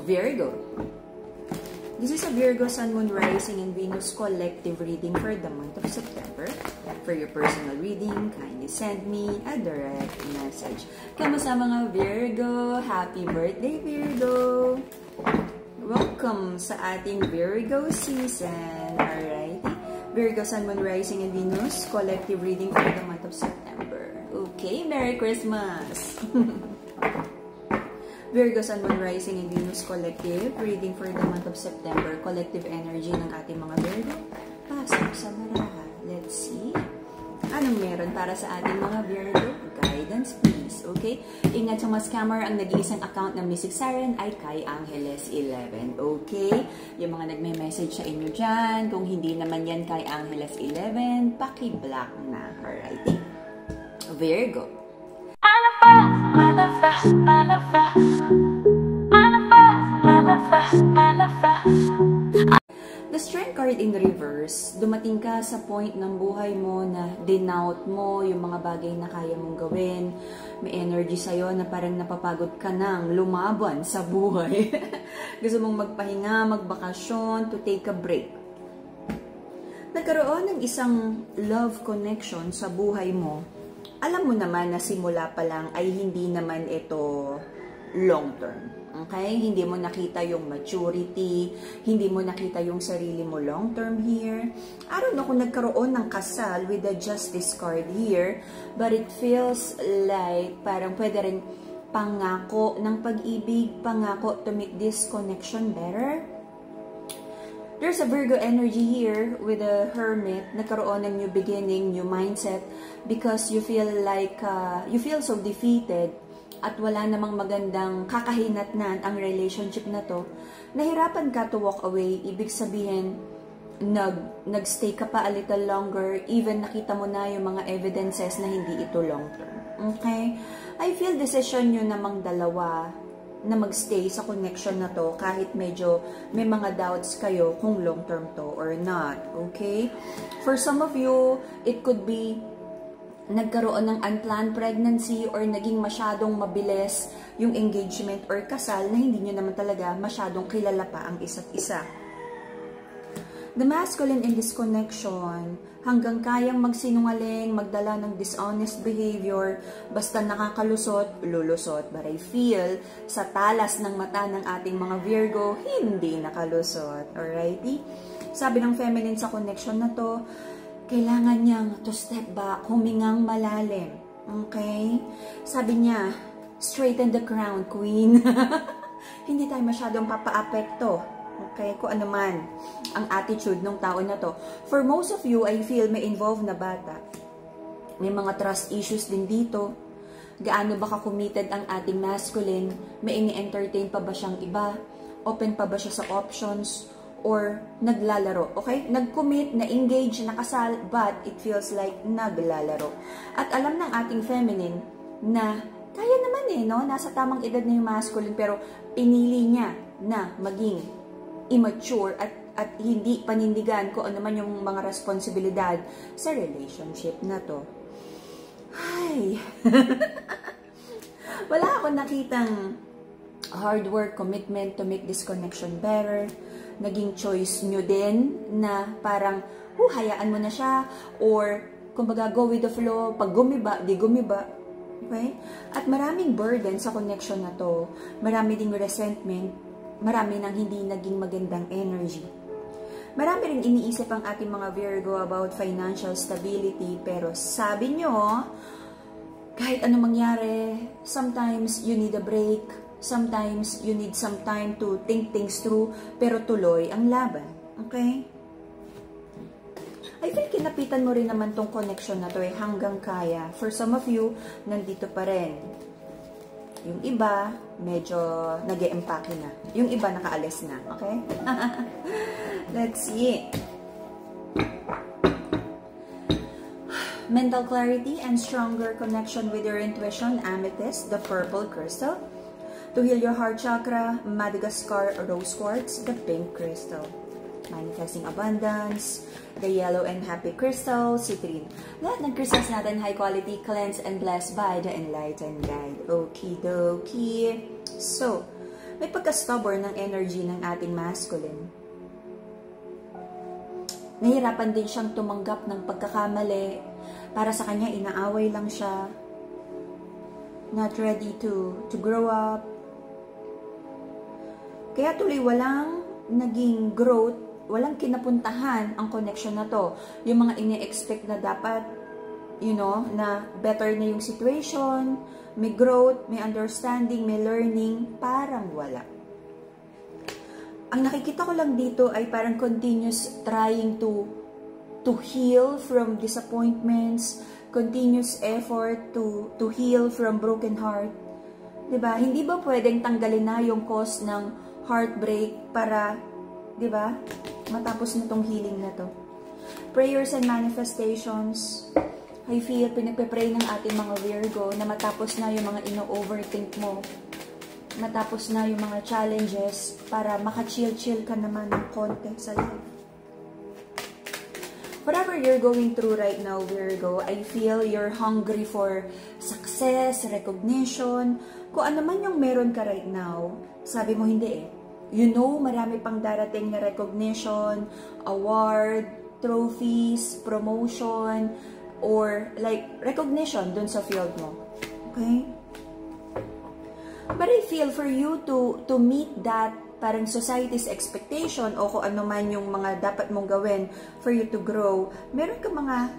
Virgo. This is a Virgo Sun, Moon, Rising, and Venus collective reading for the month of September. For your personal reading, kindly send me a direct message. Kamusta mga Virgo? Happy birthday, Virgo! Welcome sa ating Virgo season. Alright? Virgo Sun, Moon, Rising, and Venus collective reading for the month of September. Okay, Merry Christmas! Virgo Sun, Moon, Rising, and Venus collective reading for the month of September. Collective energy ng ating mga Virgo. Pasok sa baraha. Let's see. Anong meron para sa ating mga Virgo? Guidance, please. Okay? Ingat sa mga scammer. Ang nag-iisang account ng Mystic Siren ay kay Angeles 11. Okay? Yung mga nagme-message sa inyo dyan, kung hindi naman yan kay Angeles 11, paki-block na. Alrighty? Virgo. The Strength card in the reverse, dumating ka sa point ng buhay mo na denout mo yung mga bagay na kaya mong gawin. May energy sa'yo na parang napapagod ka nang lumaban sa buhay. Gusto mong magpahinga, magbakasyon, to take a break. Nagkaroon ng isang love connection sa buhay mo. Alam mo naman na simula pa lang ay hindi naman ito long term. Okay? Hindi mo nakita yung maturity, hindi mo nakita yung sarili mo long term here. I don't know kung nagkaroon ng kasal with the Justice card here, but it feels like parang pwede rin pangako ng pag-ibig, pangako to make this connection better. There's a Virgo energy here with a Hermit. Nagkaroon ng new beginning, new mindset because you feel like, you feel so defeated at wala namang magandang kakahinatnan ang relationship na to. Nahirapan ka to walk away. Ibig sabihin, nagstay ka pa a little longer, even nakita mo na yung mga evidences na hindi ito long term. Okay? I feel decision nyo namang dalawa na magstay sa connection na to kahit medyo may mga doubts kayo kung long term to or not. Okay? For some of you, it could be nagkaroon ng unplanned pregnancy or naging masyadong mabilis yung engagement or kasal na hindi nyo naman talaga masyadong kilala pa ang isa't isa. The masculine in this connection, hanggang kayang magsinungaling, magdala ng dishonest behavior, basta nakakalusot, lulusot. But I feel, sa talas ng mata ng ating mga Virgo, hindi nakalusot. Alrighty? Sabi ng feminine sa connection na to, kailangan niyang to step back, humingang malalim. Okay? Sabi niya, straighten the crown, queen. Hindi tayo masyadong papa-apekto. Okay, kung ano man ang attitude ng tao na to. For most of you, I feel may involved na bata. May mga trust issues din dito. Gaano ba ka-committed ang ating masculine? May ini-entertain pa ba siyang iba? Open pa ba siya sa options? Or naglalaro? Okay? Nag-commit, na-engage, nakasal, but it feels like naglalaro. At alam ng ating feminine na kaya naman no? Nasa tamang edad na yung masculine, pero pinili niya na maging immature at hindi panindigan kung ano man yung mga responsibilidad sa relationship na to. Ay! Wala akong nakitang hard work, commitment to make this connection better. Naging choice nyo din na parang, hayaan mo na siya, or kumbaga go with the flow, pag gumiba, di gumiba. Okay? At maraming burden sa connection na to. Marami ding resentment. Marami nang hindi naging magandang energy. Marami rin iniisip ang ating mga Virgo about financial stability, pero sabi nyo, kahit ano mangyari, sometimes you need a break, sometimes you need some time to think things through, pero tuloy ang laban. Okay? I feel kinapitan mo rin naman tong connection na to hanggang kaya. For some of you, nandito pa rin. Yung iba, medyo nag-e-empake na. Yung iba, nakaalis na. Okay? Let's see. Mental clarity and stronger connection with your intuition, Amethyst, the purple crystal. To heal your heart chakra, Madagascar rose quartz, the pink crystal. Manifesting abundance, the yellow and happy crystal, citrine. Lahat ng crystals natin high quality, cleansed and blessed by the enlightened guide. Okie dokie. So, May pagka-stubborn ng energy ng ating masculine. Nahihirapan din siyang tumanggap ng pagkakamali. Para sa kanya, inaaway lang siya. Not ready to grow up. Kaya tuloy walang naging growth, walang kinapuntahan ang connection na to. Yung mga ini-expect na dapat, you know, na better na yung situation, may growth, may understanding, may learning, parang wala. Ang nakikita ko lang dito ay parang continuous trying to heal from disappointments, continuous effort to heal from broken heart. 'Di ba? Hindi ba pwedeng tanggalin na yung cause ng heartbreak para, 'di ba? Matapos na tong healing na to. Prayers and manifestations. I feel pinagpe-pray ng ating mga Virgo na matapos na yung mga ino-overthink mo. Matapos na yung mga challenges para maka-chill-chill ka naman ng konti sa life. Whatever you're going through right now, Virgo, I feel you're hungry for success, recognition. Kung ano man yung meron ka right now, sabi mo hindi eh. You know, marami pang darating na recognition, award, trophies, promotion, or like recognition dun sa field mo. Okay? But I feel for you to meet that parang society's expectation o kung ano man yung mga dapat mong gawin for you to grow, meron ka mga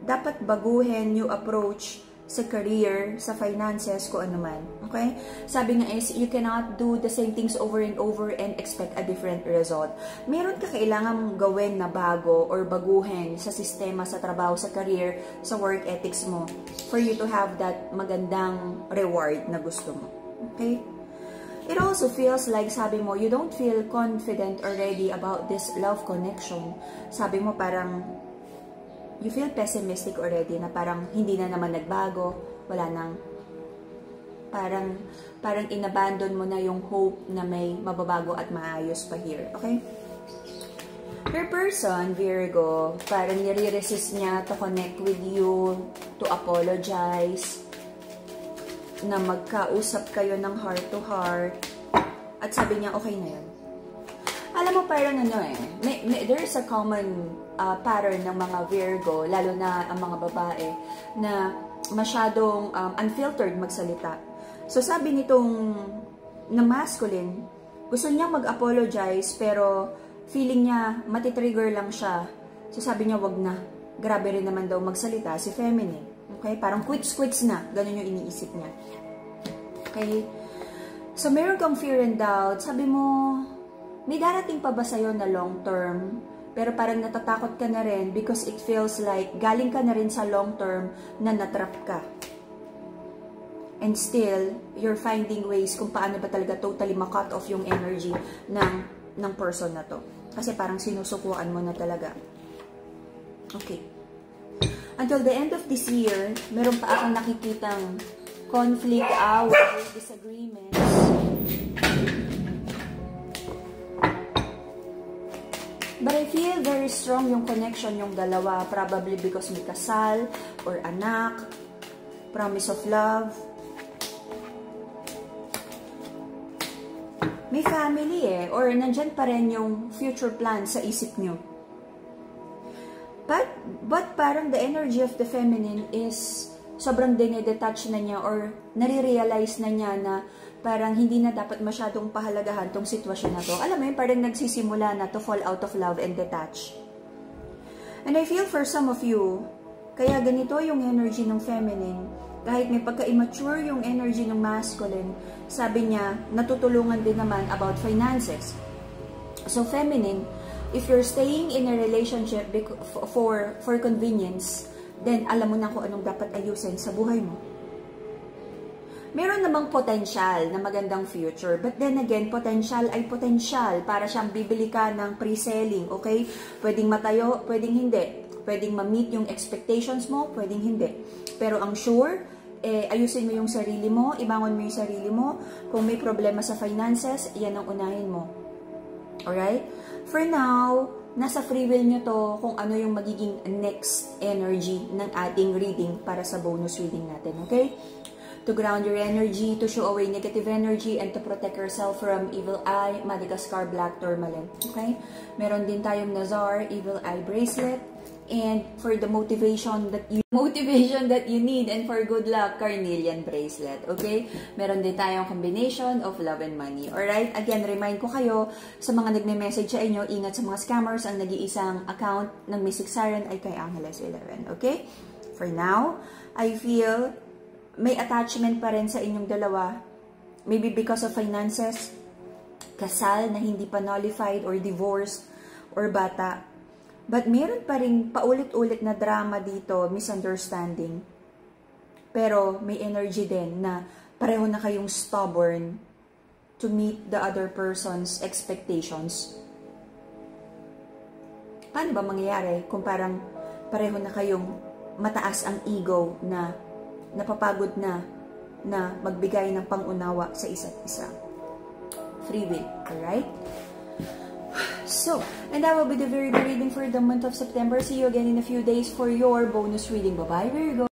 dapat baguhin, new approach sa career, sa finances, kung ano man. Okay? Sabi nga is, you cannot do the same things over and over and expect a different result. Meron ka kailangan gawin na bago or baguhin sa sistema, sa trabaho, sa career, sa work ethics mo for you to have that magandang reward na gusto mo. Okay? It also feels like, sabi mo, you don't feel confident already about this love connection. Sabi mo parang, you feel pessimistic already na parang hindi na naman nagbago, wala nang, parang inabandon mo na yung hope na may mababago at maayos pa here. Okay? Your person, Virgo, parang nire-resist niya to connect with you, to apologize, na magkausap kayo ng heart to heart, at sabi niya, okay na yan. Alam mo, parang ano eh, there's a common pattern ng mga Virgo, lalo na ang mga babae, na masyadong unfiltered magsalita. So sabi nitong na masculine, gusto niya mag-apologize, pero feeling niya matitrigger lang siya. So sabi niya, wag na. Grabe rin naman daw magsalita si feminine. Okay? Parang quits na. Ganun yung iniisip niya. Okay? So, meron kang fear and doubt. Sabi mo, may darating pa ba sa'yo na long term? Pero parang natatakot ka na rin because it feels like galing ka na rin sa long term na natrap ka. And still, you're finding ways kung paano ba talaga totally makat off yung energy ng person na to. Kasi parang sinusukuan mo na talaga. Okay. Until the end of this year, meron pa akong nakikitang conflict, away, disagreements. But I feel very strong yung connection yung dalawa. Probably because may kasal or anak, promise of love. May family eh. Or nandyan pa rin yung future plan sa isip nyo. But parang the energy of the feminine is sobrang dinedetach na niya or nare-realize na niya na parang hindi na dapat masyadong pahalagahan tong sitwasyon na to. Alam mo yun, parang nagsisimula na to fall out of love and detach. And I feel for some of you, kaya ganito yung energy ng feminine, kahit may pagka-immature yung energy ng masculine, sabi niya, natutulungan din naman about finances. So feminine, if you're staying in a relationship for convenience, then alam mo na kung anong dapat ayusin sa buhay mo. Meron namang potential na magandang future, but then again, potential ay potential para siyang bibili ka ng pre-selling, okay? Pwedeng matayo, pwedeng hindi. Pwedeng ma-meet yung expectations mo, pwedeng hindi. Pero ang sure, ayusin mo yung sarili mo, ibangon mo yung sarili mo. Kung may problema sa finances, yan ang unahin mo. Alright? For now, nasa free will nyo to kung ano yung magiging next energy ng ating reading para sa bonus reading natin, okay? to ground your energy, to show away negative energy, and to protect yourself from evil eye, Madagascar Black Tourmaline. Okay? Meron din tayong Nazar Evil Eye Bracelet. And for the motivation that you need, and for good luck, Carnelian Bracelet. Okay? Meron din tayong combination of love and money. Alright? Again, remind ko kayo sa mga nagme-message sa inyo, ingat sa mga scammers. Ang nag-iisang account ng Mystic Siren ay kay Angeles 11. Okay? For now, I feel may attachment pa rin sa inyong dalawa. Maybe because of finances, kasal na hindi pa nullified or divorced, or bata. But meron pa rin paulit-ulit na drama dito, misunderstanding. Pero may energy din na pareho na kayong stubborn to meet the other person's expectations. Paano ba mangyayari kung parang pareho na kayong mataas ang ego na napapagod na magbigay ng pangunawa sa isa't isa? Free will, alright? So, and that will be the very good reading for the month of September. See you again in a few days for your bonus reading. Bye-bye, Virgo!